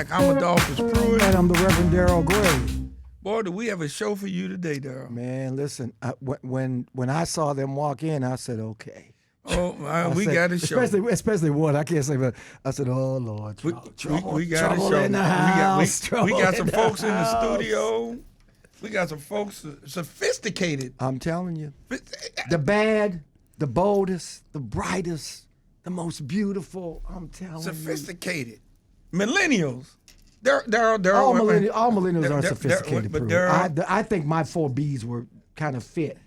Black. I'm Adolphus Pruitt. And I'm the Reverend Darrell Gray. Boy, do we have a show for you today, Darrell. Man, listen, when I saw them walk in, I said, okay. We got a show. Especially one, I can't say, but I said, oh, Lord, trouble, we got a show. in the house, we got some folks in the studio. We got some folks sophisticated. I'm telling you. The bad, the boldest, the brightest, the most beautiful, I'm telling sophisticated. Millennials. All millennials aren't sophisticated, but I think my 4 Bs were kind of fit.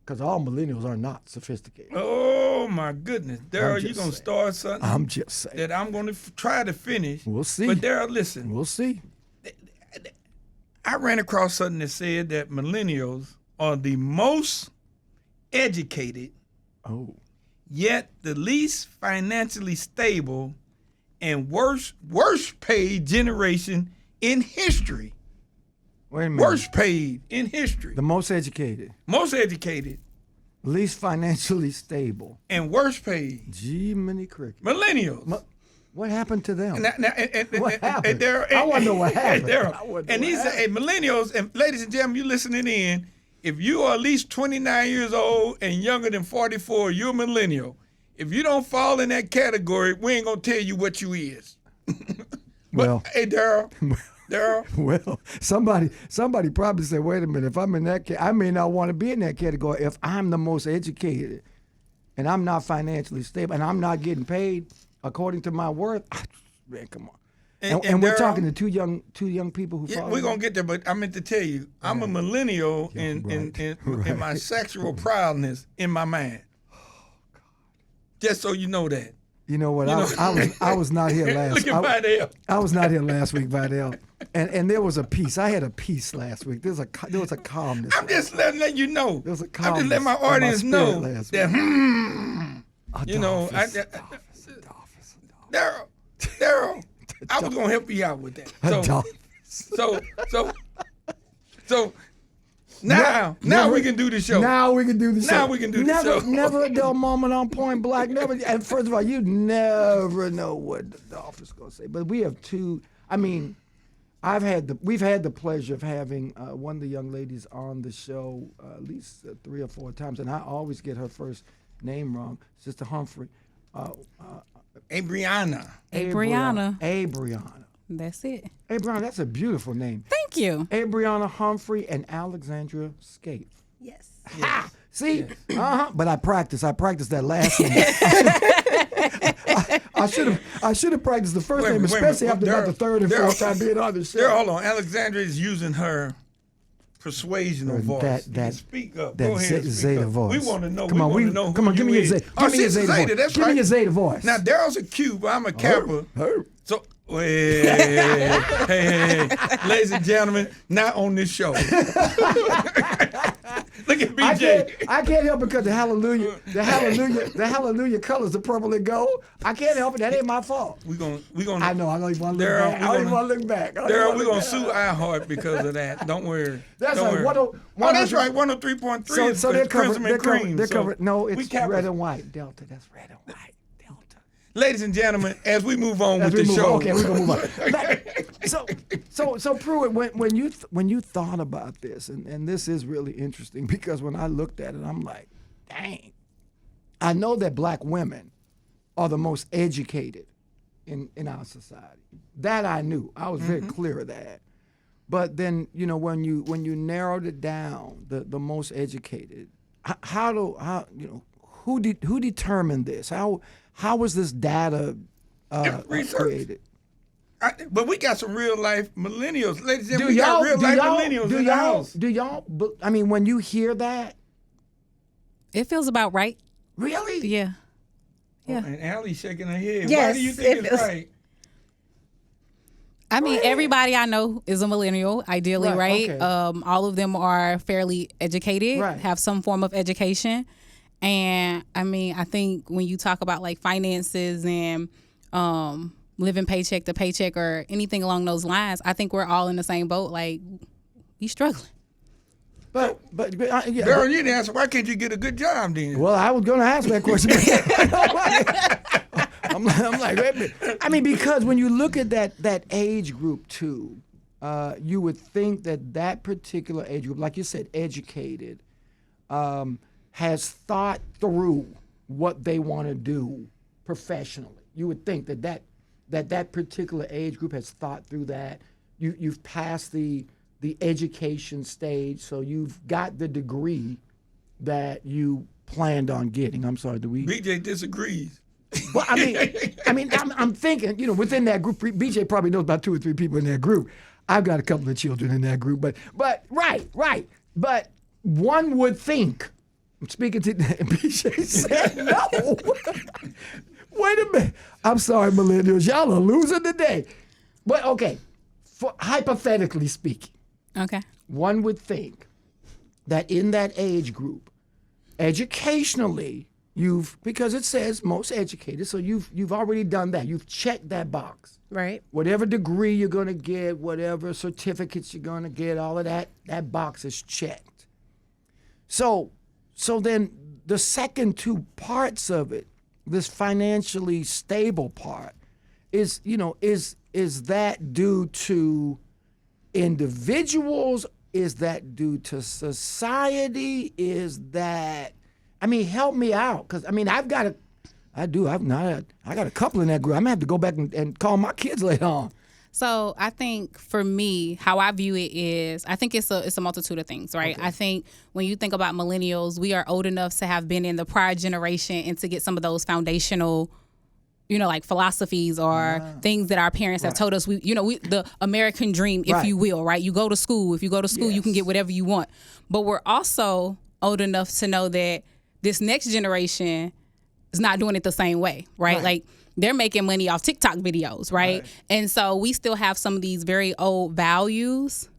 Because all millennials are not sophisticated. Oh, my goodness. Darrell, you're going to start something. I'm just saying. That I'm going to try to finish. We'll see. But Darrell, listen. We'll see. I ran across something that said that millennials are the most educated, yet the least financially stable and worst paid generation in history. Wait a minute. Worst paid in history. The most educated. Most educated. Least financially stable. And worst paid. Gee, many crickets. Millennials. What happened to them? What happened? I want to know what happened. And these are millennials, and ladies and gentlemen, you listening in, if you are at least 29 years old and younger than 44, you're a millennial. If you don't fall in that category, we ain't going to tell you what you is. Hey, Darrell. Well, somebody probably said, wait a minute, if I'm in that I may not want to be in that category if I'm the most educated and I'm not financially stable and I'm not getting paid according to my worth. Man, come on. And we're talking to two young people who follow. We're going to get there, but I meant to tell you, I'm a millennial in my sexual proudness in my mind. Oh, God. Just so you know that. You know what? I was not here last week. I was not here last week, Vidal. And there was a peace. I had a peace last week. There was a calmness. I'm just letting you know. There was a calmness. I'm just letting my audience know that Darrell, I was gonna help you out with that. So now we can do the show. Now we can do the show. Now we can do the show. Never a dull moment on Point Black. Never. And first of all, you never know what the office is gonna say. But we have two. I mean, we've had the pleasure of having one of the young ladies on the show at least 3 or 4 times, and I always get her first name wrong. Sister Humphery. Abrionna. That's it. Abrionna, that's a beautiful name. Thank you. Abrionna Humphery and Alexandra Scaife. Yes. Ha! See? Yes. But I practiced that last one. I should have practiced the first name, especially after about the third and fourth time being on the show. Hold on. Alexandra is using her persuasional voice. Speak up. Go ahead. Zeta voice. We want to know. Come on, give me your Zeta. Give me your Zeta voice. That's give right. me your Zeta voice. Now Darrell's a Q, but I'm a Kappa. So, hey, ladies and gentlemen, not on this show. Look at BJ. I can't help it because the hallelujah colors are purple and gold. I can't help it. That ain't my fault. We gonna. I know. I don't even want to look back. I don't even want to look back. Darrell, we're gonna sue iHeart because of that. Don't worry. That's right. That's right. 103.3 so they're covered. They're covered. No, it's red and white. Delta. That's red and white. Ladies and gentlemen, as we move on with the show. Okay, we're going to move on. So Pruitt, when you thought about this, and this is really interesting because when I looked at it, I'm like, dang. I know that black women are the most educated in our society. That I knew. I was very clear of that. But then, when you narrowed it down, the most educated, who determined this? How was this data created? But we got some real life millennials, ladies and gentlemen. We got real life millennials in the house. Do y'all? I mean, when you hear that, it feels about right. Really? Yeah. Yeah. And Allie's shaking her head. Yes, why do you think it's right? I mean, everybody I know is a millennial, ideally, right? Okay. All of them are fairly educated, right. Have some form of education. And I mean, I think when you talk about like finances and living paycheck to paycheck or anything along those lines, I think we're all in the same boat. Like, we struggling. But Darrell, you didn't answer. Why can't you get a good job then? Well, I was going to ask that question. I'm like, wait a minute. I mean, because when you look at that age group too, you would think that particular age group, like you said, educated, has thought through what they want to do professionally. You would think that particular age group has thought through that. You've passed the education stage, so you've got the degree that you planned on getting. I'm sorry, do we? BJ disagrees. Well, I'm thinking, within that group, BJ probably knows about 2 or 3 people in that group. I've got a couple of children in that group, but right. But one would think, I'm speaking to BJ said no. Wait a minute. I'm sorry, millennials. Y'all are losing today. But okay, hypothetically speaking, Okay. one would think that in that age group, educationally, because it says most educated, so you've already done that. You've checked that box. Right. Whatever degree you're going to get, whatever certificates you're going to get, all of that box is checked. So then the second 2 parts of it, this financially stable part, is that due to individuals? Is that due to society? Help me out, because I got a couple in that group. I'm gonna have to go back and call my kids later on. So I think for me, how I view it is, I think it's a multitude of things, right? Okay. I think when you think about millennials, we are old enough to have been in the prior generation and to get some of those foundational, like philosophies or things that our parents have told us. The American dream, if you will, right? You go to school. If you go to school, you can get whatever you want. But we're also old enough to know that this next generation is not doing it the same way, right? Like, they're making money off TikTok videos, right? And so we still have some of these very old values,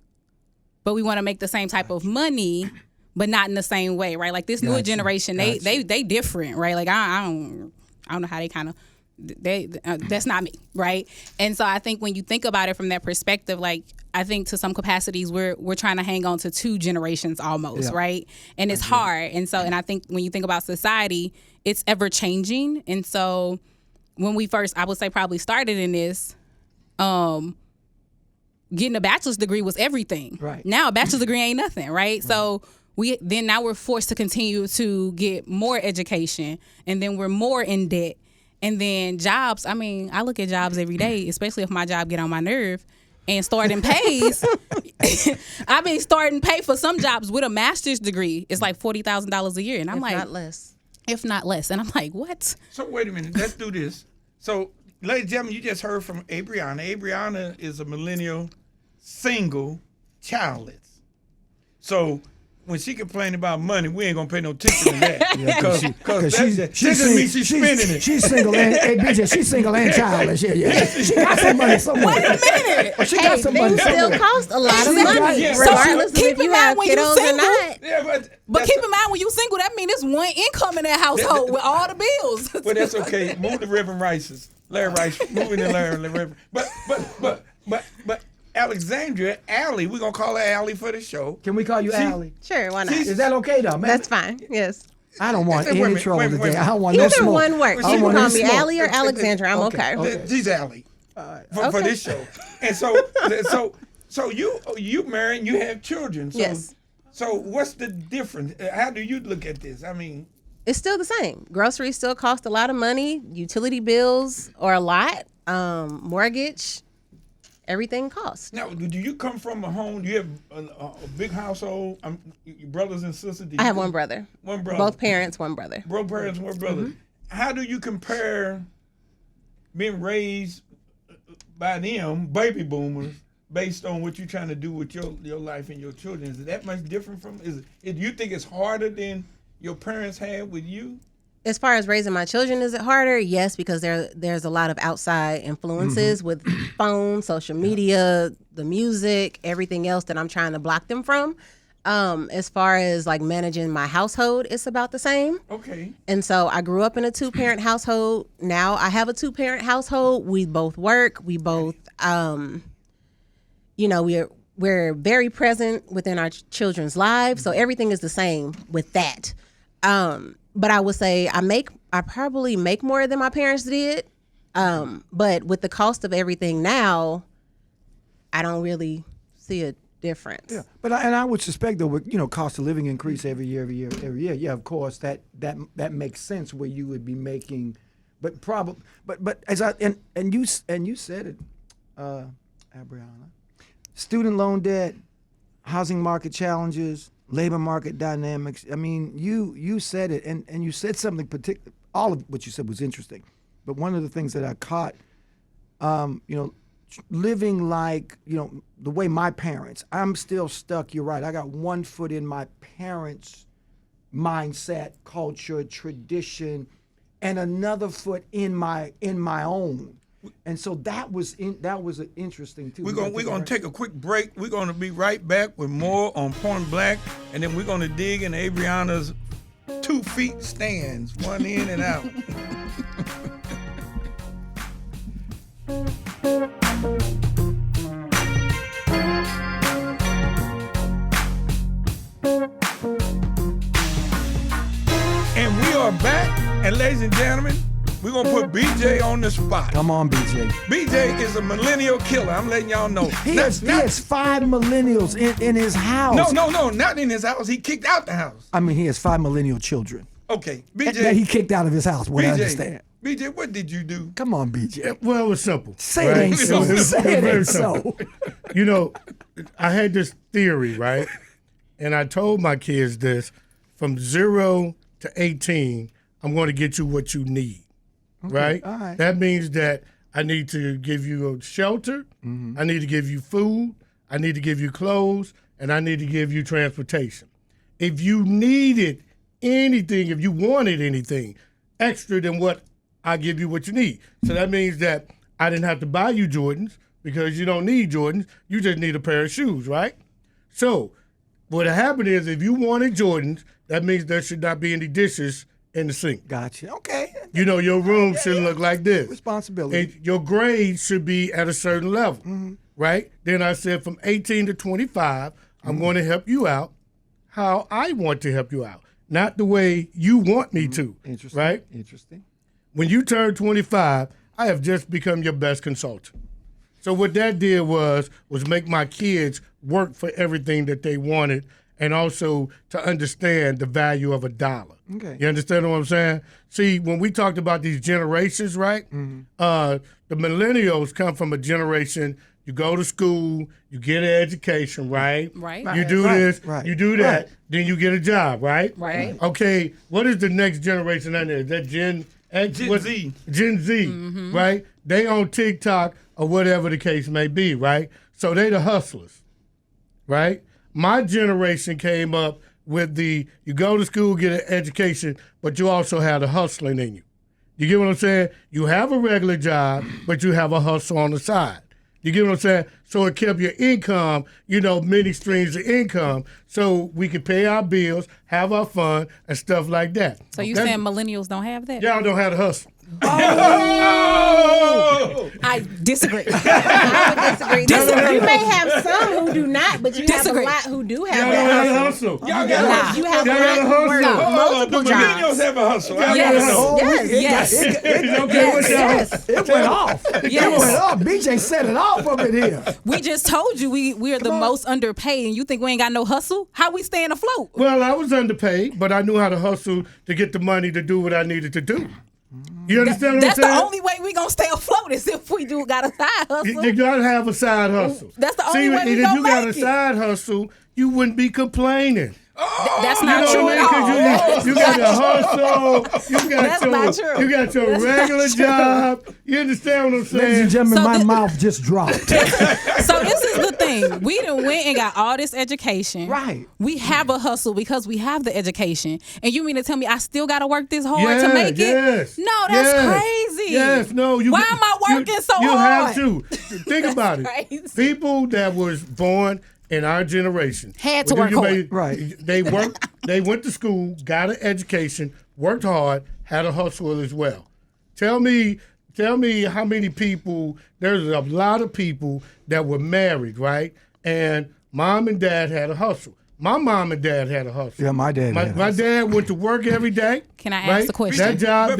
but we want to make the same type of money, but not in the same way, right? Like this newer generation, they different, right? Like I don't know how they kind of that's not me, right? And so I think when you think about it from that perspective, like I think to some capacities we're trying to hang on to 2 generations almost, right? And it's hard. And I think when you think about society, it's ever changing. And so when we first, I would say, probably started in this, getting a bachelor's degree was everything. Right. Now a bachelor's degree ain't nothing, right? So now we're forced to continue to get more education, and then we're more in debt. And then jobs, I look at jobs every day, especially if my job get on my nerve, and starting pays. I've been starting pay for some jobs with a master's degree. It's like $40,000 a year. And I'm if not less. And I'm like, what? So wait a minute, let's do this. So, ladies and gentlemen, you just heard from Abrionna. Abrionna is a millennial, single, childless. So when she complained about money, we ain't gonna pay no attention to that. Because she's spending it. She's single and BJ, she's single and childless. Yeah. She got some money somewhere. Wait a minute. She got some money somewhere. Still cost a lot of money, regardless of if you have kiddos or not. Yeah, but keep in mind, when you single, that means it's one income in that household with all the bills. Well, that's okay. Move the Reverend Rices. Larry Rice, moving to Larry. But Alexandra, Allie, we're going to call her Allie for the show. Can we call you Allie? Sure, why not? Is that okay, though, man? That's fine, yes. I don't want any trouble today. I don't want no smoke. Either one works. You can call me Allie or Alexandra. I'm okay. She's Allie for this show. And so you married and you have children. So, yes. So what's the difference? How do you look at this? It's still the same. Groceries still cost a lot of money. Utility bills are a lot. Mortgage. Everything costs. Now, do you come from a home? Do you have a big household? Your brothers and sisters? I have one brother. One brother. Both parents, one brother. Both parents, one brother. Mm-hmm. How do you compare being raised by them, baby boomers, based on what you're trying to do with your life and your children? Is it that much different from? Do you think it's harder than your parents had with you? As far as raising my children, is it harder? Yes, because there's a lot of outside influences with phone, social media, the music, everything else that I'm trying to block them from. As far as like managing my household, it's about the same. Okay. And so I grew up in a 2-parent household. Now I have a 2-parent household. We both work. We both, we're very present within our children's lives. So everything is the same with that. But I would say I probably make more than my parents did. But with the cost of everything now, I don't really see a difference. Yeah, but I would suspect though, with cost of living increase every year. Yeah, of course that makes sense where you would be making, but as and you said it, Abrionna, student loan debt, housing market challenges, labor market dynamics. I mean, you said it, and you said something particular. All of what you said was interesting, but one of the things that I caught, living like, the way my parents, I'm still stuck. You're right. I got one foot in my parents' mindset, culture, tradition, and another foot in my own. And so that was interesting too. We're gonna take a quick break. We're gonna be right back with more on Point Black, and then we're gonna dig into Abrionna's 2 feet stands, one in and out. And we are back, and ladies and gentlemen, we're going to put BJ on the spot. Come on, BJ. BJ is a millennial killer. I'm letting y'all know. He has 5 millennials in his house. No, not in his house. He kicked out the house. I mean, he has 5 millennial children. Okay, BJ. That he kicked out of his house, what I understand. BJ, what did you do? Come on, BJ. Well, it was simple. Say it ain't so. Say it ain't so. I had this theory, right? And I told my kids this: from 0 to 18, I'm going to get you what you need, right? All right. That means that I need to give you a shelter, I need to give you food, I need to give you clothes, and I need to give you transportation. If you needed anything, if you wanted anything extra than what I give you what you need. So that means that I didn't have to buy you Jordans because you don't need Jordans. You just need a pair of shoes, right? So what happened is if you wanted Jordans, that means there should not be any dishes in the sink. Gotcha. Okay. Your room shouldn't look like this. Responsibility. And your grades should be at a certain level, right? Then I said from 18 to 25, I'm going to help you out how I want to help you out, not the way you want me to. Interesting. Right? Interesting. When you turn 25, I have just become your best consultant. So what that did was make my kids work for everything that they wanted and also to understand the value of $1. Okay. You understand what I'm saying? See, when we talked about these generations, right? The millennials come from a generation, you go to school, you get an education, right? Right. You do this, right, you do that, right. then you get a job, right? Right. Okay, what is the next generation on there? Is that Gen X? Gen Z. Gen Z, right? They on TikTok or whatever the case may be, right? So they the hustlers, right? My generation came up with you go to school, get an education, but you also have the hustling in you. You get what I'm saying? You have a regular job, but you have a hustle on the side. You get what I'm saying? So it kept your income, many streams of income, so we could pay our bills, have our fun, and stuff like that. So you saying millennials don't have that? Y'all don't have the hustle. Oh! I disagree. I would disagree. Disagree. You may have some who do not, but you Disagree. have a lot who do have Y'all don't have the that hustle. Y'all got You have a Y'all lot got a who work hustle. multiple the millennials jobs. have a hustle. I Yes. know. Yes. Okay, what's y'all hustle? It went off. It Yes. went off. BJ set it off up in here. We just told you we are the most underpaid, and you think we ain't got no hustle? How we staying afloat? Well, I was underpaid, but I knew how to hustle to get the money to do what I needed to do. You understand what I'm That's saying? the only way we gonna stay afloat is if we do got a side hustle. You gotta have a side hustle. That's the only way we and if gonna you got a make it. side hustle, you wouldn't be complaining. That's You not know true what I at mean? all. 'Cause you got a hustle. That's not true. You got your That's not regular true. job. You understand what I'm Ladies and saying? gentlemen, So my thi- mouth just dropped. So this is the thing. We done went and got all this education. Right. We have a hustle because we have the education. And you mean to tell me I still got to work this hard Yeah, to make yes. it? No, that's Yes. crazy. Yes, no. Why am I working so you hard? You have to. Think about it. Crazy. People that was born in our generation Had to well, work hard. Right. They worked. They went to school, got an education, worked hard, had a hustle as well. Tell me how many people. There's a lot of people that were married, right? And mom and dad had a hustle. My mom and dad had a hustle. Yeah, my dad. had a My hustle. dad went to work every day. Can I ask right? a question? That job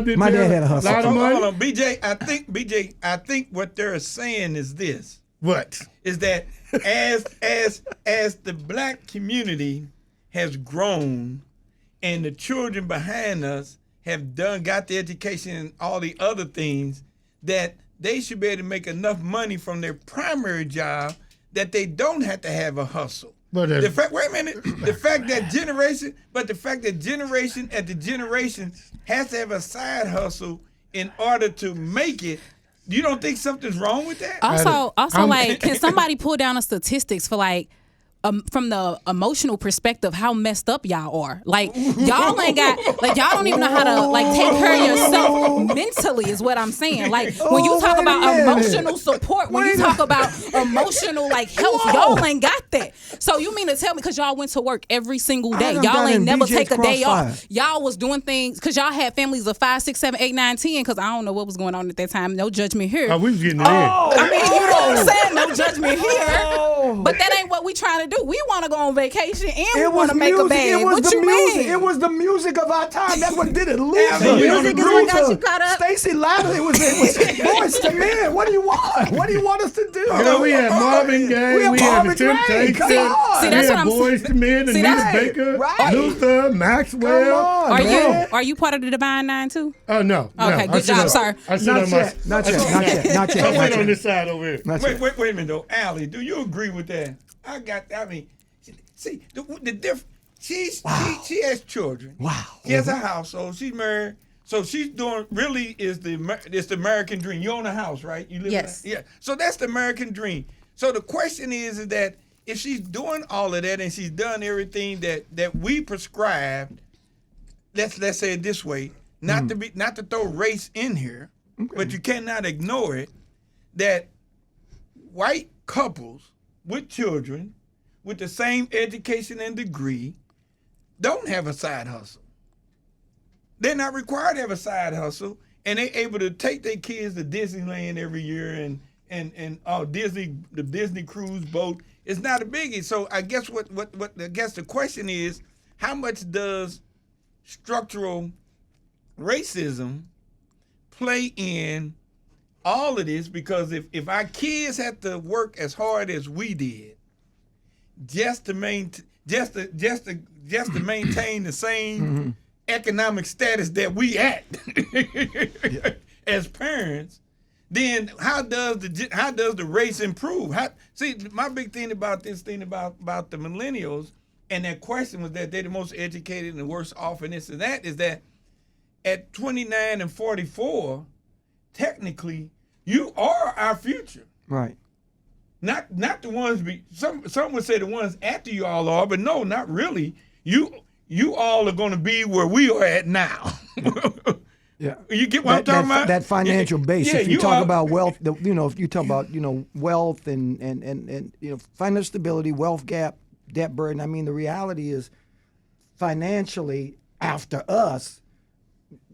did My pay dad had a hustle. lot of Hold money. on, BJ. I think what they're saying is this: What? is that as the black community has grown, and the children behind us have got the education and all the other things, that they should be able to make enough money from their primary job that they don't have to have a hustle. But Wait a minute. The fact that generation after generation has to have a side hustle in order to make it, you don't think something's wrong with that? Also, like, can somebody pull down the statistics for like, from the emotional perspective, how messed up y'all are? Like, y'all ain't got, like, y'all don't even know how to like take care of yourself mentally. Is what I'm saying. Like, when you talk about emotional support, when you talk about emotional like health, y'all ain't got that. So you mean to tell me because y'all went to work every single day, done y'all got ain't in never BJ's take a day crossfire. off? Y'all was doing things because y'all had families of 5, 6, 7, 8, 9, 10. Because I don't know what was going on at that time. No judgment here. Oh, we was getting it in. I mean, you know what I'm saying? No judgment here. But that ain't what we trying to do. We want to go on vacation and we want to make a bag. What you mean? It was the music of our time. That's what did it. Music is what got you caught up. Stacy Ladder. It was Boys to Men. What do you want? What do you want us to do? Girl, we had Marvin Gaye, we had the Temptations, Come on. See, we that's had what I'm Boys to Men, See, Anita that's- Baker, Right. Luther, Maxwell. Come on. Are you part of the Divine Nine too? Oh no. Okay, no. good job, sir. I sit Not on my. yet. Not yet. I sit on this side over here. Not Wait yet. a minute though, Allie. Do you agree with that? See the difference. She has children. Wow. She has a household. She's married. So she's doing it's the American dream. You own a house, right? You live Yes. in yeah. So that's the American dream. So the question is that if she's doing all of that and she's done everything that we prescribed, let's say it this way, not to throw race in here, but you cannot ignore it, that white couples with children with the same education and degree don't have a side hustle. They're not required to have a side hustle, and they're able to take their kids to Disneyland every year and the Disney cruise boat. It's not a biggie. So I guess what the question is, how much does structural racism play in all of this? Because if our kids have to work as hard as we did just to maintain the same economic status that we at as parents, then how does the race improve? See, my big thing about the millennials and that question was that they're the most educated and the worst off and this and that, is that at 29 and 44, technically, you are our future. Right. Not the ones some would say the ones after you all are, but no, not really. You all are going to be where we are at now. Yeah. You get what I'm talking about? That financial base. Yeah, If you talk are- about wealth, if you talk about wealth and financial stability, wealth gap, debt burden. I mean, the reality is, financially, after us,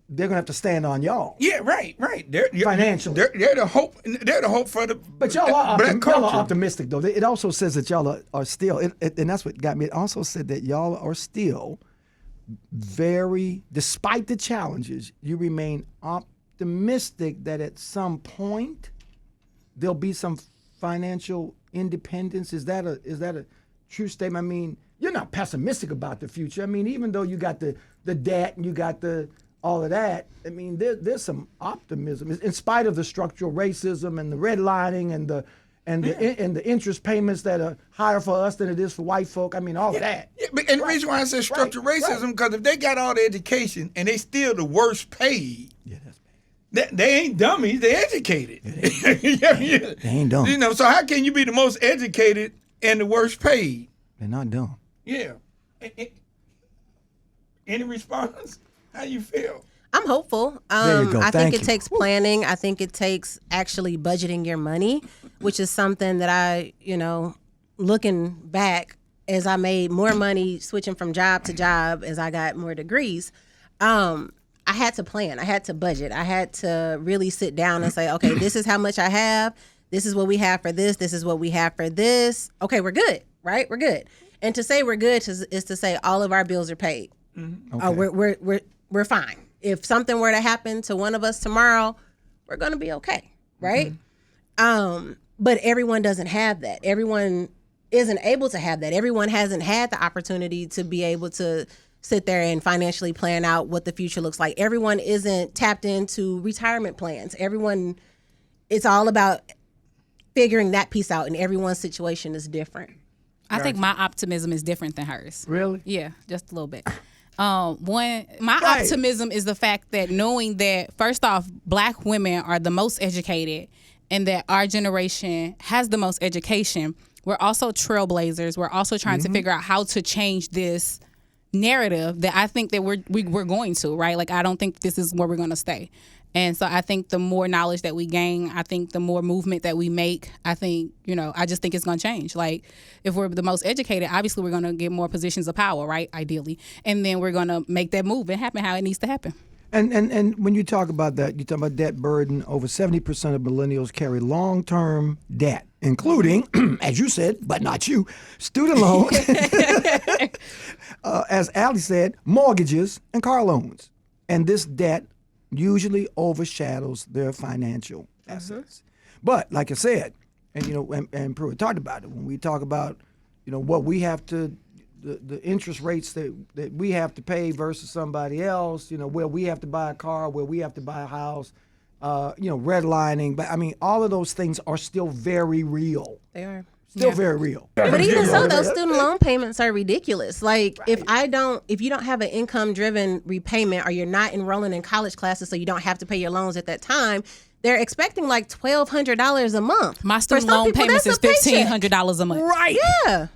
they're gonna have to stand on y'all. Yeah, right. Financially. they're the hope. They're the hope for the But y'all are, black culture. y'all are optimistic, though. It also says that y'all are still, and that's what got me. It also said that y'all are still despite the challenges, you remain optimistic that at some point there'll be some financial independence. Is that a true statement? I mean, you're not pessimistic about the future. I mean, even though you got the debt and you got all of that, I mean, there's some optimism in spite of the structural racism and the redlining and the interest payments that are higher for us than it is for white folk. I mean, all of that. Yeah, and the reason why I said structural racism, because if they got all the education and they still the worst paid, Yeah, that's bad. they ain't dummies. They educated. They ain't dumb. So how can you be the most educated and the worst paid? They're not dumb. Yeah. Any response? How you feel? I'm hopeful. There you go. I Thank think it you. takes planning. I think it takes actually budgeting your money, which is something that I, looking back as I made more money switching from job to job as I got more degrees, I had to plan. I had to budget. I had to really sit down and say, okay, this is how much I have. This is what we have for this. This is what we have for this. Okay, we're good, right? We're good. And to say we're good is to say all of our bills are paid. Okay. We're fine. If something were to happen to one of us tomorrow, we're going to be okay, right? But everyone doesn't have that. Everyone isn't able to have that. Everyone hasn't had the opportunity to be able to sit there and financially plan out what the future looks like. Everyone isn't tapped into retirement plans. It's all about figuring that piece out, and everyone's situation is different. I think my optimism is different than hers. Really? Yeah, just a little bit. My optimism is the fact that knowing that, first off, Black women are the most educated and that our generation has the most education. We're also trailblazers. We're also trying to figure out how to change this narrative that I think that we're going to, right? Like, I don't think this is where we're going to stay. And so I think the more knowledge that we gain, I think the more movement that we make, I think, I just think it's going to change. Like, if we're the most educated, obviously we're going to get more positions of power, right? Ideally. And then we're going to make that move and happen how it needs to happen. And when you talk about that, you talk about debt burden. Over 70% of millennials carry long-term debt, including, as you said, but not you, student loans, as Allie said, mortgages and car loans. And this debt usually overshadows their financial assets. But like I said, and Pruitt talked about it, when we talk about, what we have to, the interest rates that we have to pay versus somebody else, where we have to buy a car, where we have to buy a house, redlining. But I mean, all of those things are still very real. They are. Still very real. But even so, those student loan payments are ridiculous. Like, if you don't have an income-driven repayment, or you're not enrolling in college classes, so you don't have to pay your loans at that time, they're expecting like $1,200 a month. My student loan payments is $1,500 a month. Right. Yeah.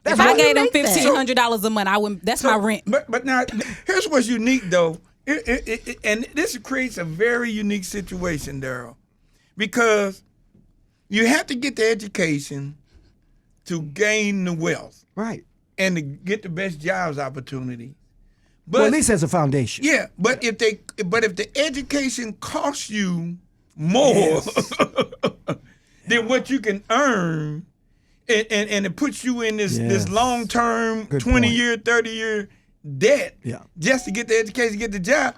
If I gave them $1,500 a month, I wouldn't. That's my rent. But now, here's what's unique though, and this creates a very unique situation, Daryl, because you have to get the education to gain the wealth, Right. and to get the best jobs opportunity. But Well, at least as a foundation. yeah, but if the education costs you more than what you can earn, and it puts you in this long term, 20-year, 30-year debt, just to get the education, get the job,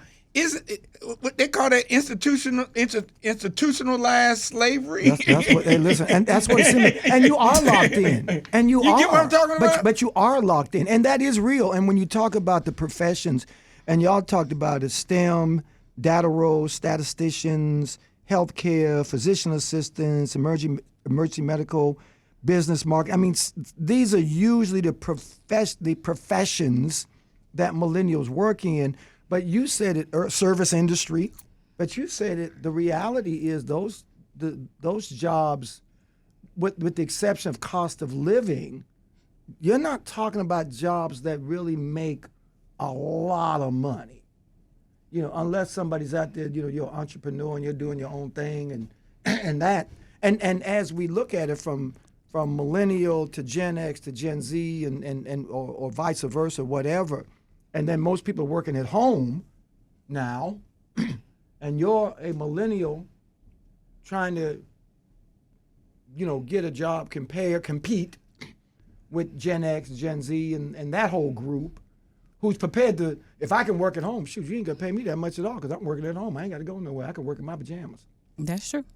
what they call that institutionalized slavery. That's what they listen, and that's what it's in. And you are locked in, and you are. Get what I'm talking about? But you are locked in, and that is real. And when you talk about the professions, and y'all talked about it, STEM, data roles, statisticians, healthcare, physician assistants, emergency medical, business market. I mean, these are usually the professions that millennials work in. But you said it, service industry. But you said it. The reality is those jobs, with the exception of cost of living, you're not talking about jobs that really make a lot of money. Unless somebody's out there, you're an entrepreneur and you're doing your own thing, and as we look at it from millennial to Gen X to Gen Z or vice versa, whatever. And then most people are working at home now, and you're a millennial trying to, get a job, compete with Gen X, Gen Z, and that whole group who's prepared to, if I can work at home, shoot, you ain't gonna pay me that much at all because I'm working at home. I ain't got to go nowhere. I can work in my pajamas. That's true.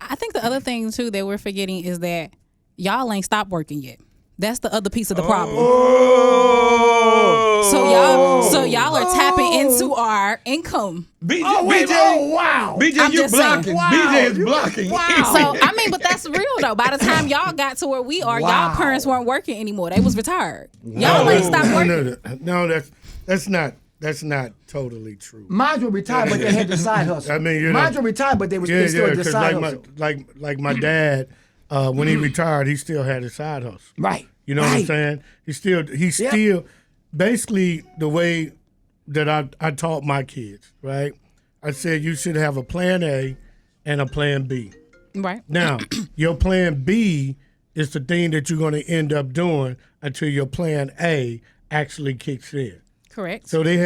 I think the other thing, too, that we're forgetting is that y'all ain't stopped working yet. That's the other piece of the problem. So y'all are tapping into our income. BJ, wow. BJ, I'm you just saying. blocking. Wow. BJ is blocking. So but that's real though. By the time y'all got to where we are, y'all parents weren't working anymore. They was retired. Y'all ain't stopped working. No, that's not totally true. Mine were retired, but they had the side hustle. I mean, mine were retired, but they were still had the side hustle. Like my dad, when he retired, he still had a side hustle. Right. You know what I'm saying? He still basically the way that I taught my kids, right? I said you should have a plan A and a plan B. Right. Now, your plan B is the thing that you're going to end up doing until your plan A actually kicks in. Correct. So they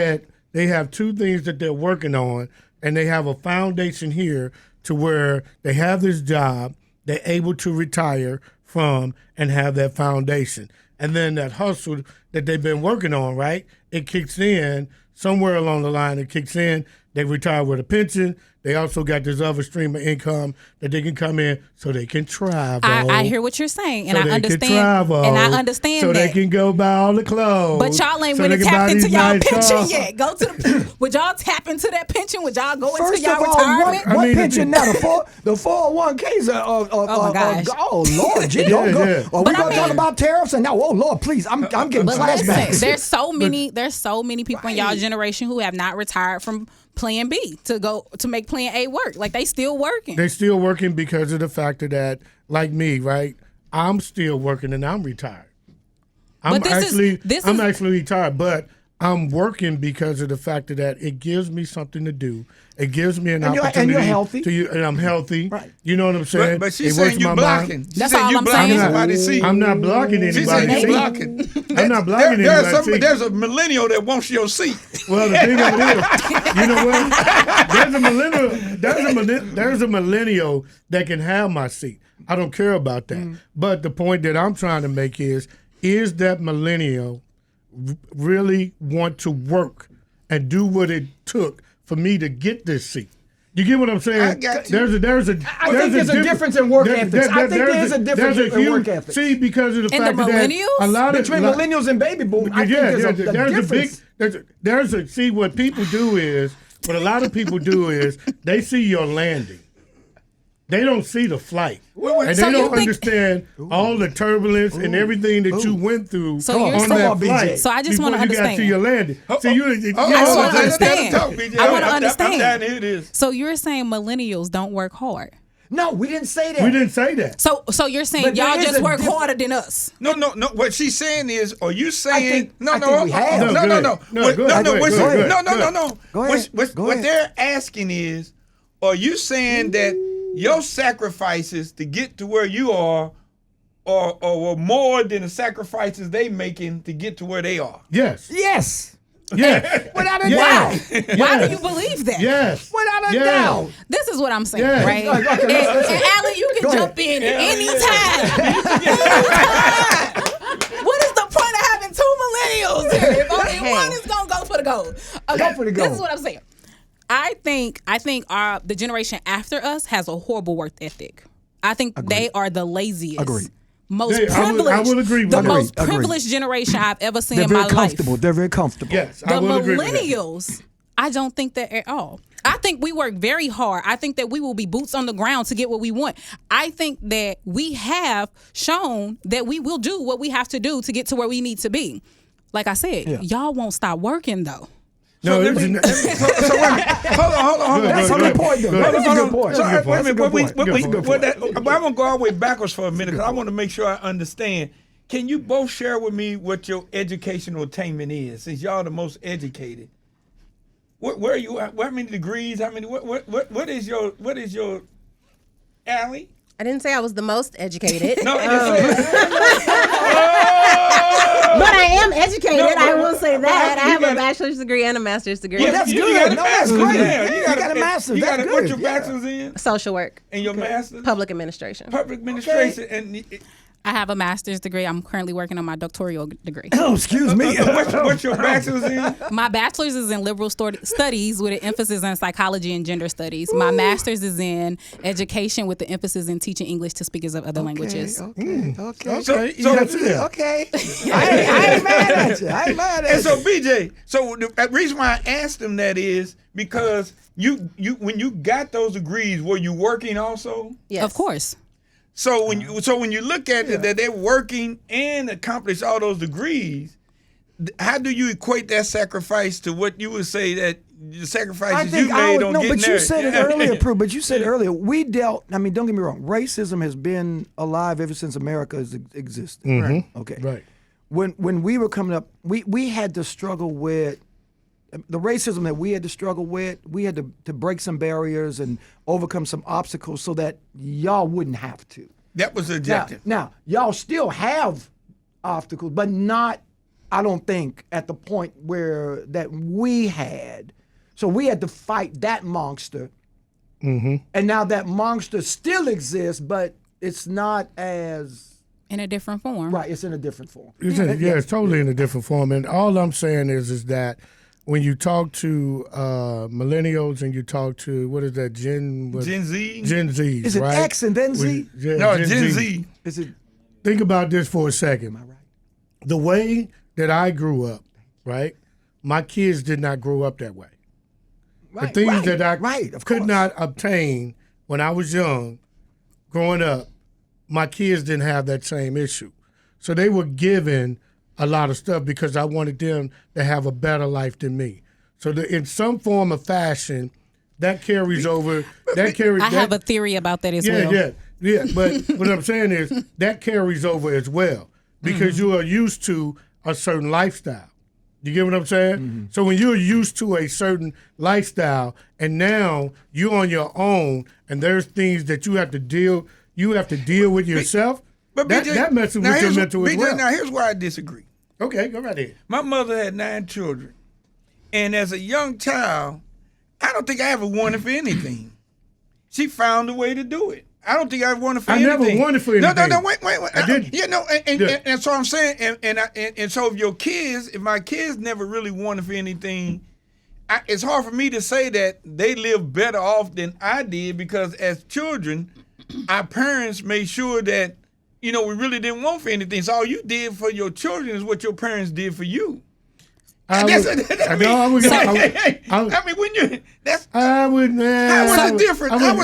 have two things that they're working on, and they have a foundation here to where they have this job, they're able to retire from and have that foundation. and then that hustle that they've been working on, right? It kicks in somewhere along the line. It kicks in. They retire with a pension. They also got this other stream of income that they can come in so they can travel. I hear what you're saying, and so I they understand. Can travel, and I understand so that. they can go buy all the clothes. But y'all ain't so really they can buy tapped into these y'all nice pension cars. yet. Go to the. Would y'all tap into that pension? Would y'all go First into y'all of all, retirement? what I mean, pension now? The 401ks are my gosh. oh Lord, gee, don't go. yeah. Are we gonna talk about tariffs? And now, oh Lord, please, I'm getting But listen, flashbacks. there's so many people in y'all generation who have not retired from Plan B to make Plan A work. Like they still working. They're still working because of the fact that, like me, right? I'm still working and I'm retired. I'm But this I'm is- actually retired, but I'm working because of the fact that it gives me something to do. It gives me an opportunity. And you're healthy. And I'm healthy. Right. You know what I'm saying? But she's It works saying you my blocking. mind. She's That's saying all you I'm blocking saying. somebody's seat. I'm not blocking She's anybody's saying you seat. blocking. I'm not blocking anybody's seat. There's a millennial that wants your seat. Well, the thing of it is, you know what? There's a millennial that can have my seat. I don't care about that. But the point that I'm trying to make is that millennial really want to work and do what it took for me to get this seat? You get what I'm saying? I got you. I think there's a difference in work ethics. I think there's a difference in work ethics. See, because of the And fact the that millennials? a lot of Between millennials and baby boom, I think there's a difference. see what people do is what a lot of people do is they see your landing. They don't see the flight. And So they you don't think- understand all the turbulence and everything that you went through So you're on saying- that Come on, BJ. flight. So I just before wanna you got to understand. your landing. See, I just wanna understand. I wanna understand. I'm down to hear this. So you're saying millennials don't work hard. No, we didn't say that. We didn't say that. So you're saying But there y'all is just a work difference. harder than us. No. What she's saying is, are you saying I think we have. No. No, go ahead. What- Go ahead, no. go What ahead, she- go ahead, No. Go ahead. What they're asking is, are you saying that your sacrifices to get to where you are more than the sacrifices they making to get to where they are? Yes. Yes. Yes. Without a Yes. doubt. Why do you believe that? Yes. Without a Yes. doubt. This is what I'm saying, Yeah. right? Okay, And Alan, you can Go jump in anytime. What is the point of having two millennials here? If only one is gonna go for the gold. Okay, Go for the gold. This is what I'm saying. I think the generation after us has a horrible work ethic. I think they are the laziest. Agreed. Most Yeah, I privileged. will agree with the that. most Agreed. privileged generation I've ever seen They're in my very comfortable. life. They're very comfortable. Yes. The I will agree with that. millennials, I don't think that at all. I think we work very hard. I think that we will be boots on the ground to get what we want. I think that we have shown that we will do what we have to do to get to where we need to be. Like I said, y'all won't stop working though. No, Let me- so wait a minute. Hold on. That's a good point, though. That's a good point. So, That's a wait a minute. good point. I'm gonna go all the way backwards for a minute because I want to make sure I understand. Can you both share with me what your educational attainment is, since y'all the most educated? Where are you at? How many degrees? How many? What is your Allie? I didn't say I was the most educated. No, it But I am educated. No, but- I will say but that. I you have a gotta- bachelor's degree and a master's degree. Yeah, that's you good. got a No, that's master's. great. Yeah, You got a master's. You got That's What's good. your Yeah. bachelor's in? Social work, And your master's? public administration. Public administration. And I have a master's degree. I'm currently working on my doctoral degree. Oh, excuse me. what's your bachelor's in? My bachelor's is in liberal studies with an emphasis in psychology and gender studies. My master's is in education with the emphasis in teaching English to speakers of other languages. Okay. Okay. So- Okay. I ain't mad at you. I ain't mad at And so you. BJ, so the reason why I asked him that is because you when you got those degrees, were you working also? Yes. Of course. So when you look at it, that they're working and accomplish all those degrees, how do you equate that sacrifice to what you would say that the sacrifices you made on getting but you married? said it earlier, Prue. But you said earlier, we dealt. I mean, don't get me wrong. Racism has been alive ever since America has existed. Right? Okay. Right. When we were coming up, we had to struggle with the racism that we had to struggle with. We had to break some barriers and overcome some obstacles so that y'all wouldn't have to. That was the objective. Now, y'all still have obstacles, but not, I don't think, at the point where that we had. So we had to fight that monster. And now that monster still exists, but it's not as in a different form. Right, it's in a different form. It's totally in a different form. And all I'm saying is that when you talk to millennials and you talk to, what is that, Gen Z? Gen Zs, Is it right? X and then Z? No, Gen Z. Is it? Think about this for a second. Am I right? The way that I grew up, right? My kids did not grow up that way. Right, The things right, that I right, of could course. not obtain when I was young, growing up, my kids didn't have that same issue. So they were given a lot of stuff because I wanted them to have a better life than me. So in some form of fashion, that carries over. I have a theory about that as well. Yeah. But what I'm saying is that carries over as well because you are used to a certain lifestyle. You get what I'm saying? So when you're used to a certain lifestyle and now you're on your own and there's things that you have to deal with yourself, But that BJ, messes with your mental as BJ, well. now here's where I disagree. Okay, go right ahead. My mother had 9 children. And as a young child, I don't think I ever wanted for anything. She found a way to do it. I don't think I wanted for anything. I never wanted for anything. No, wait. I didn't. You know, and so I'm saying, and so if my kids never really wanted for anything, it's hard for me to say that they live better off than I did because as children, our parents made sure that, we really didn't want for anything. So all you did for your children is what your parents did for you. I mean, when you that's I would. how was it different? How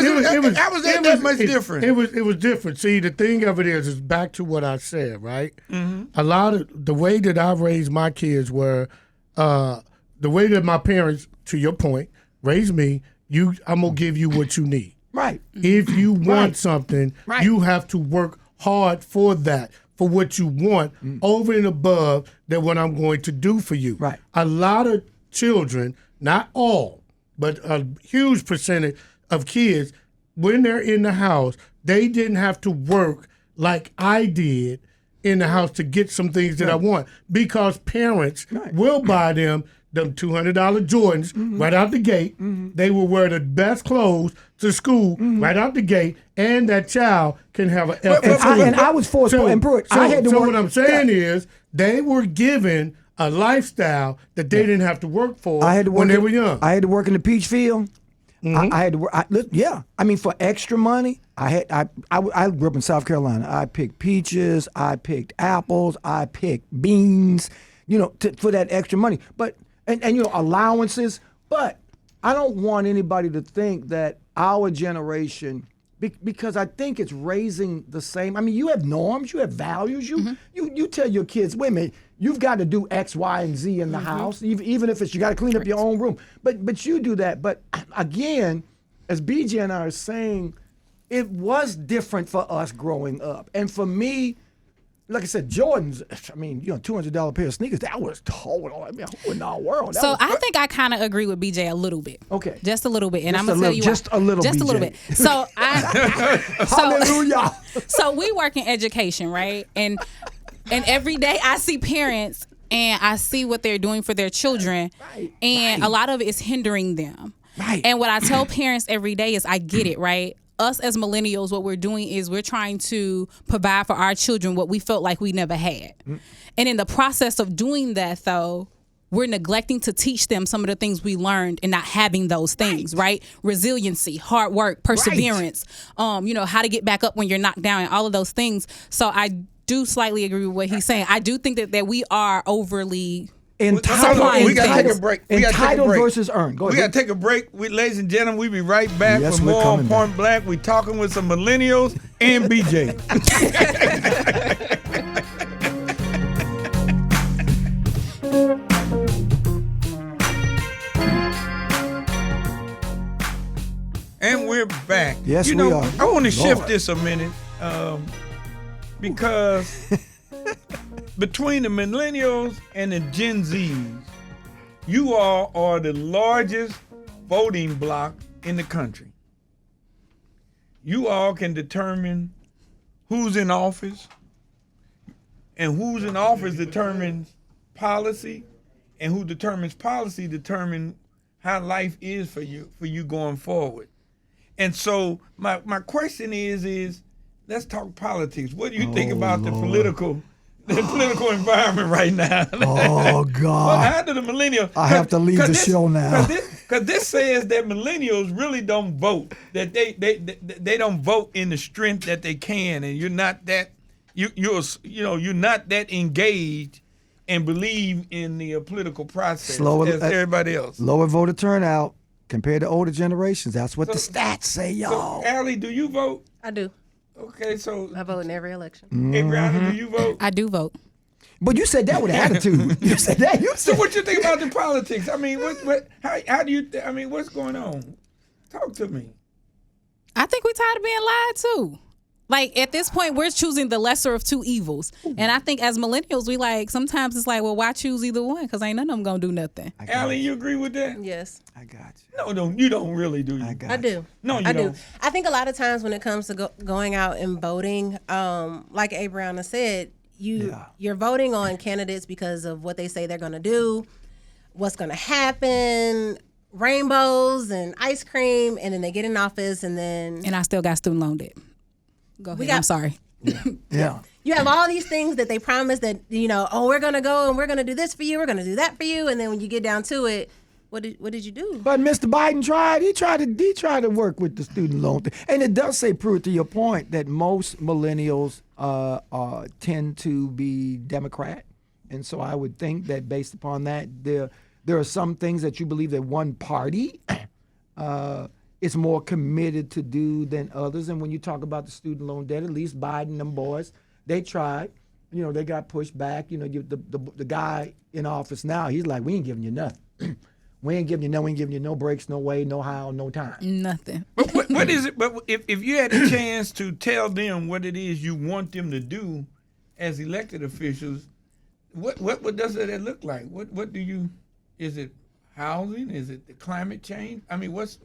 was that much different? It was different. See, the thing of it is back to what I said, right? A lot of the way that I raised my kids were the way that my parents, to your point, raised me. I'm gonna give you what you need. Right. If you want something, you have to work hard for that. For what you want over and above than what I'm going to do for you. Right. A lot of children, not all, but a huge percentage of kids, when they're in the house, they didn't have to work like I did in the house to get some things that I want because parents will buy them $200 Jordans right out the gate. They will wear the best clothes to school right out the gate, and that child can have an And I was forced to improve it. I had to work. What I'm saying is they were given a lifestyle that they didn't have to work for when they were young. I had to work in the peach field. I had to work. I mean, for extra money, I grew up in South Carolina. I picked peaches. I picked apples. I picked beans. For that extra money. But and allowances. But I don't want anybody to think that our generation, because I think it's raising the same. I mean, you have norms, you have values. You tell your kids, wait a minute, you've got to do X, Y, and Z in the house, even if it's you got to clean up your own room. But you do that. But again, as BJ and I are saying, it was different for us growing up, and for me. Like I said, Jordans, I mean, $200 pair of sneakers, that was total. I mean, who in our world? I think I kind of agree with BJ a little bit. Okay. Just a little bit. And Just I'm going to tell you just why. a little, Just BJ. a little bit. So Hallelujah. So we work in education, right? And every day I see parents and I see what they're doing for their children. And a lot of it is hindering them. Right. And what I tell parents every day is I get it, right? Us as millennials, what we're doing is we're trying to provide for our children what we felt like we never had. And in the process of doing that, though, we're neglecting to teach them some of the things we learned and not having those things, right? Resiliency, hard work, perseverance, how to get back up when you're knocked down and all of those things. So I do slightly agree with what he's saying. I do think that we are overly... Entitled, we got to take a break. Entitled versus earned. Go We ahead. got to take a break. Ladies and gentlemen, we'll be right back Yes, with we're more coming on Point Blank. We're talking with some millennials and BJ. And we're back. Yes, we are. I want to shift Lord. this a minute because between the millennials and the Gen Zs, you all are the largest voting bloc in the country. You all can determine who's in office, and who's in office determines policy, and who determines policy determines how life is for you going forward. And so my question is let's talk politics. What do you think about the political environment right now? Oh God! How do the millennials? I have to leave the show now. Because this says that millennials really don't vote. That they don't vote in the strength that they can, and you're not that you're not that engaged and believe in the political process as everybody else. Lower voter turnout compared to older generations. That's what the stats say, y'all. So, Allie, do you vote? I do. Okay, so I vote in every election. Abrionna, do you vote? I do vote. But you said that with attitude. You said that. So what you think about the politics? I mean, how do you? I mean, what's going on? Talk to me. I think we're tired of being lied to. Like, at this point, we're choosing the lesser of two evils. And I think as millennials, sometimes it's like, well, why choose either one? Because ain't none of them going to do nothing. Allie, you agree with that? Yes. I got you. No, you don't really, do you? I do. No, you I don't. do. I think a lot of times when it comes to going out and voting, like Abrionna said, you're voting on candidates because of what they say they're going to do, what's going to happen, rainbows and ice cream, and then they get in office and then... And I still got student loan debt. Go ahead. I'm sorry. Yeah. You have all these things that they promise that, we're going to go and we're going to do this for you, we're going to do that for you, and then when you get down to it, what did you do? But Mr. Biden tried. He tried to work with the student loan thing, and it does say, Pruitt, to your point, that most millennials tend to be Democrat, and so I would think that based upon that, there are some things that you believe that one party is more committed to do than others. And when you talk about the student loan debt, at least Biden and them boys, they tried. They got pushed back. The guy in office now, he's like, we ain't giving you nothing. We ain't giving you no breaks, no way, no how, no time. Nothing. But what is it? But if you had a chance to tell them what it is you want them to do as elected officials, what does that look like? What do you? Is it housing? Is it the climate change? I mean, what's?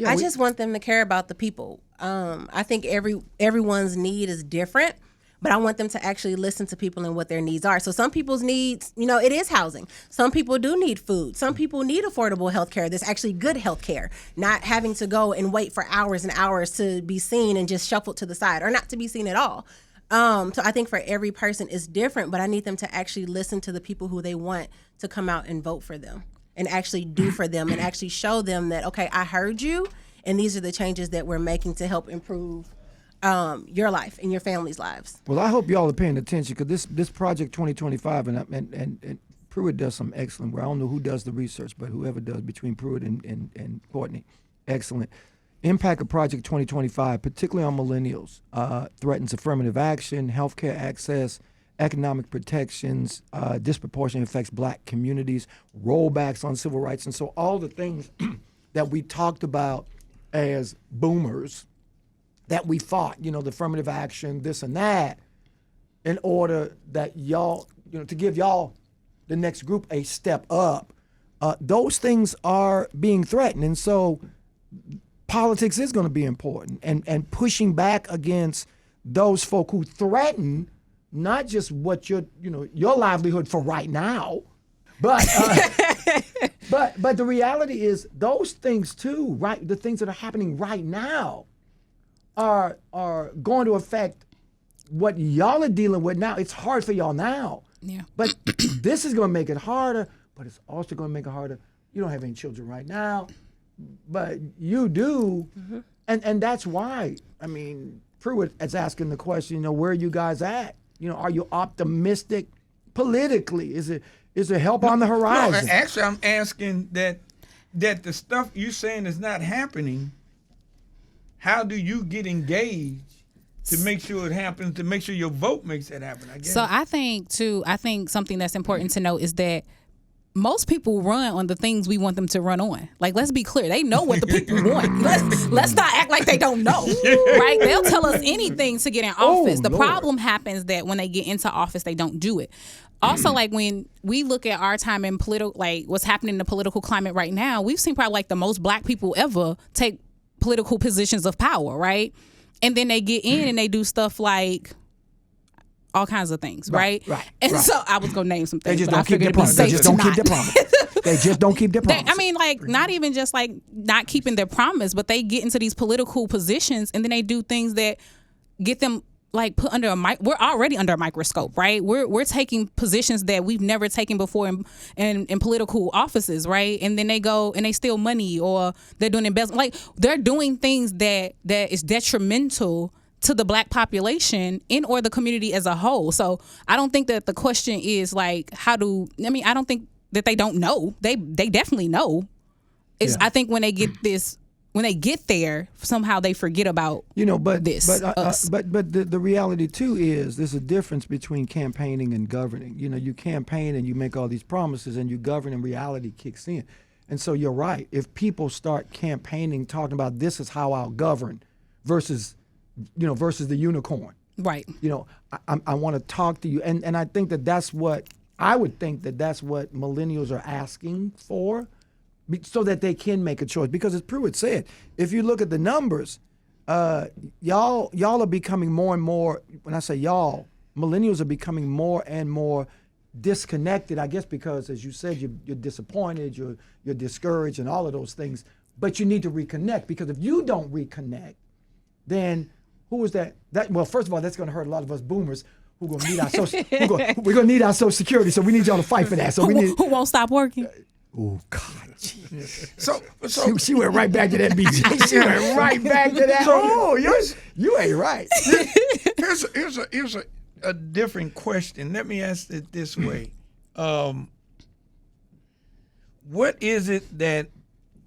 I just want them to care about the people. I think everyone's need is different. But I want them to actually listen to people and what their needs are. So some people's needs, it is housing. Some people do need food. Some people need affordable health care. There's actually good health care, not having to go and wait for hours and hours to be seen and just shuffled to the side or not to be seen at all. So I think for every person it's different, but I need them to actually listen to the people who they want to come out and vote for them and actually do for them and actually show them that, okay, I heard you and these are the changes that we're making to help improve your life and your family's lives. Well, I hope y'all are paying attention because this Project 2025 and Pruitt does some excellent work. I don't know who does the research, but whoever does between Pruitt and Courtney, excellent. Impact of Project 2025, particularly on millennials, threatens affirmative action, healthcare access, economic protections, disproportionately affects black communities, rollbacks on civil rights, and so all the things that we talked about as boomers that we fought, the affirmative action, this and that, in order that y'all, to give y'all, the next group, a step up. Those things are being threatened. And so politics is going to be important. And pushing back against those folk who threaten not just what your livelihood for right now, but but the reality is those things too, right? The things that are happening right now are going to affect what y'all are dealing with now. It's hard for y'all now. Yeah. But this is going to make it harder, but it's also going to make it harder. You don't have any children right now, but you do. Mm-hmm. And that's why, Pruitt is asking the question, where are you guys at? Are you optimistic politically? Is there help on the horizon? No, actually, I'm asking that the stuff you're saying is not happening. How do you get engaged to make sure it happens, to make sure your vote makes it happen, I guess? So I think something that's important to note is that most people run on the things we want them to run on. Like, let's be clear. They know what the people want. Let's not act like they don't know, right? They'll tell us anything to get in office. The problem happens that when they get into office, they don't do it. Also, like when we look at our time in what's happening in the political climate right now, we've seen probably the most black people ever take political positions of power, right? And then they get in and they do stuff like all kinds of things, right? Right. And so I was gonna name some things. They just don't keep their promise. They just don't keep their promise. They just don't keep their promise. Not even just not keeping their promise, but they get into these political positions and then they do things that get them like put under we're already under a microscope, right? We're taking positions that we've never taken before in political offices, right? And then they go and they steal money, or they're doing embezzlement. Like, they're doing things that is detrimental to the Black population or the community as a whole. So I don't think that the question is like, I don't think that they don't know. They definitely know. I think when they get there, somehow they forget about us. But the reality too is there's a difference between campaigning and governing. You campaign and you make all these promises, and you govern, and reality kicks in. And so you're right. If people start campaigning, talking about this is how I'll govern, versus the unicorn. Right. I want to talk to you, and I think that's what millennials are asking for, so that they can make a choice. Because as Pruitt said, if you look at the numbers, y'all are becoming more and more, when I say y'all, millennials are becoming more and more disconnected, I guess, because as you said, you're disappointed, you're discouraged, and all of those things. But you need to reconnect, because if you don't reconnect, then who is that? Well, first of all, that's going to hurt a lot of us boomers who going to need our social. We're going to need our Social Security, so we need y'all to fight for that. So who won't stop working? Oh God! Geez. So she went right back to that, BJ. She went right back to that. You ain't right. Here's a different question. Let me ask it this way: what is it that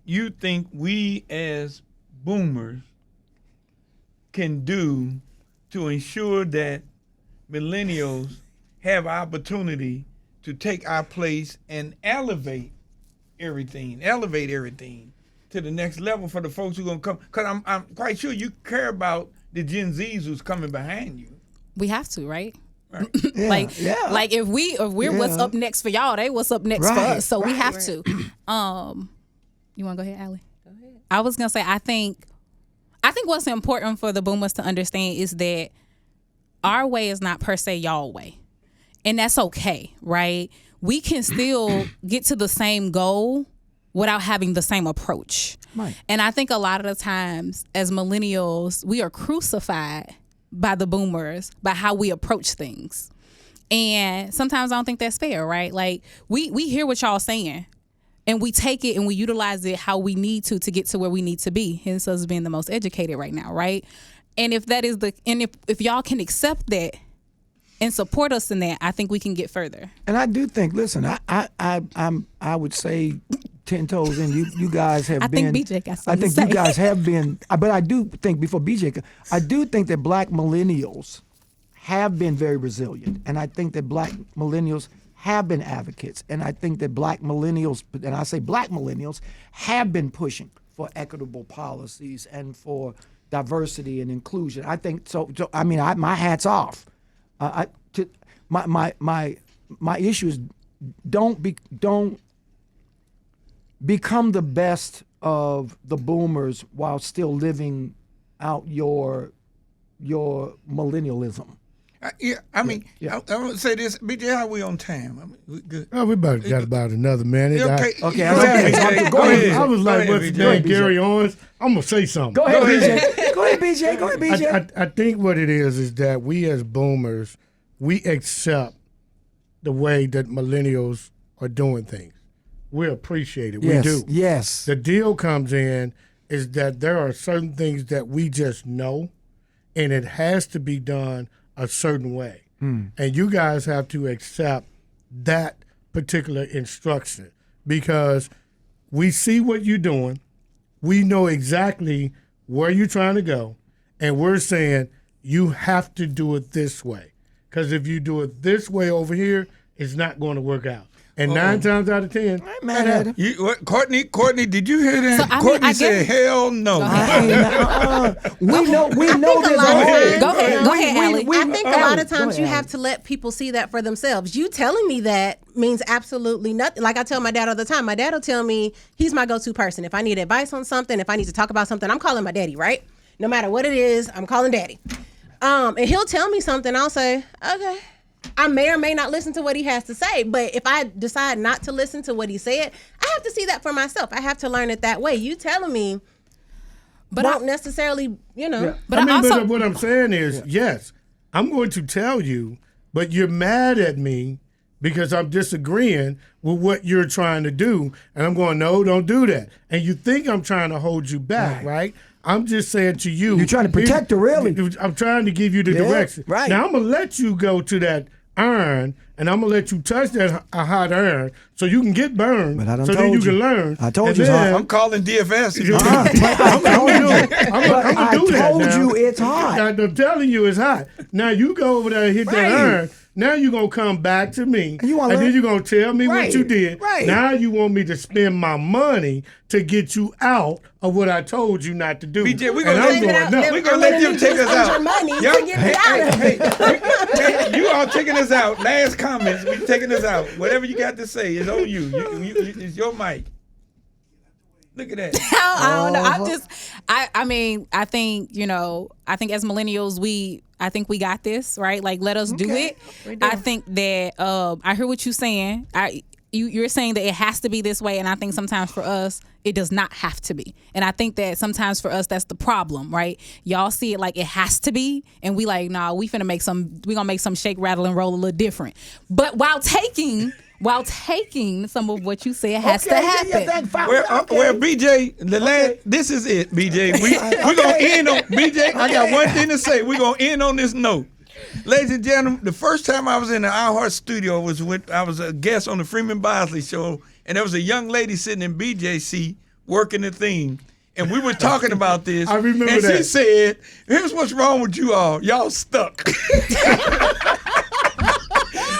you think we as boomers can do to ensure that millennials have opportunity to take our place and elevate everything to the next level for the folks who are going to come? Because I'm quite sure you care about the Gen Zs who's coming behind you. We have to, right? Right. Like if we're what's up next for y'all, they what's up next for us. So we have to. You want to go ahead, Allie? Go ahead. I was gonna say I think what's important for the boomers to understand is that our way is not per se y'all way. And that's okay, right? We can still get to the same goal without having the same approach. Right. And I think a lot of the times as millennials, we are crucified by the boomers by how we approach things. And sometimes I don't think that's fair, right? Like we hear what y'all saying, and we take it and we utilize it how we need to get to where we need to be. Hence us being the most educated right now, right? And if that is if y'all can accept that and support us in that, I think we can get further. And I do think, listen, I would say 10 toes in, you guys have been. I think BJ got something I think to say. you guys have been, but I do think, before BJ, I do think that Black millennials have been very resilient. And I think that Black millennials have been advocates. And I think that Black millennials, and I say Black millennials, have been pushing for equitable policies and for diversity and inclusion. I think so. I mean, my hat's off. My issue is don't become the best of the boomers while still living out your millennialism. I want to say this, BJ. How we on time? I mean, we good. Oh, we got about another minute. Okay. Okay. Go ahead. I was like, what's his name? Gary Owens. I'm gonna say something. Go ahead, BJ. Go ahead, BJ. I think what it is that we as boomers, we accept the way that millennials are doing things. We appreciate it. Yes, we do. Yes. The deal comes in is that there are certain things that we just know, and it has to be done a certain way. And you guys have to accept that particular instruction, because we see what you're doing. We know exactly where you're trying to go, and we're saying you have to do it this way. Because if you do it this way over here, it's not going to work out. And 9 times out of 10, I ain't mad at him. Courtney, did you hear that? So, I mean, Courtney I said, guess- "Hell no." We know I think this. a lot of times- Go ahead, Allie. I think a lot of Go times ahead, you Allie. have to let people see that for themselves. You telling me that means absolutely nothing. Like I tell my dad all the time. My dad will tell me he's my go-to person. If I need advice on something, if I need to talk about something, I'm calling my daddy, right? No matter what it is, I'm calling daddy. And he'll tell me something, I'll say, okay. I may or may not listen to what he has to say, but if I decide not to listen to what he said, I have to see that for myself. I have to learn it that way. You telling me But won't necessarily, But I mean, also, but what I'm saying is, yes, I'm going to tell you, but you're mad at me because I'm disagreeing with what you're trying to do. And I'm going, no, don't do that. And you think I'm trying to hold you back, right? I'm just saying to you. You're trying to protect her, really. I'm trying to give you the direction. Right. Now, I'm going to let you go to that iron, and I'm going to let you touch that hot iron so you can get burned. But I done so then told you you. can learn. I told And you, then- I'm calling DFS. I'm gonna do that told now. you it's hot. I'm telling you it's hot. Now you go over there and hit that iron. Now you're going to come back to me. You wanna and learn? then you're going to tell me Right, what you did. right. Now you want me to spend my money to get you out of what I told you not to do. BJ, we And gonna I'm let going, no. we gonna let them take us out. Your money Y'all- to get me out of it. Hey, you all taking us out. Last comments. We taking us out. Whatever you got to say is on you. It's your mic. Look at that. I don't know. I mean, I think, I think as millennials, I think we got this, right? Like, let us do it. I think that, I hear what you're saying. You're saying that it has to be this way, and I think sometimes for us it does not have to be. And I think that sometimes for us that's the problem, right? Y'all see it like it has to be, and we like, nah, we gonna make some shake, rattle, and roll a little different. But while taking some of what you said has to happen. Well, BJ, this is it, BJ. We're gonna end on BJ. I got one thing to say. We're gonna end on this note. Ladies and gentlemen, the first time I was in the iHeart studio was when I was a guest on the Freeman Bosley show, and there was a young lady sitting in BJC working the theme. And we were talking about this. I remember and that. she said, here's what's wrong with you all. Y'all stuck.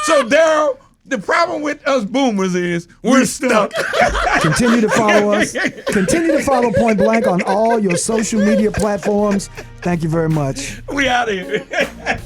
So, Daryl, the problem with us boomers is we're stuck. Continue to follow us. Continue to follow Point Blank on all your social media platforms. Thank you very much. We out of here.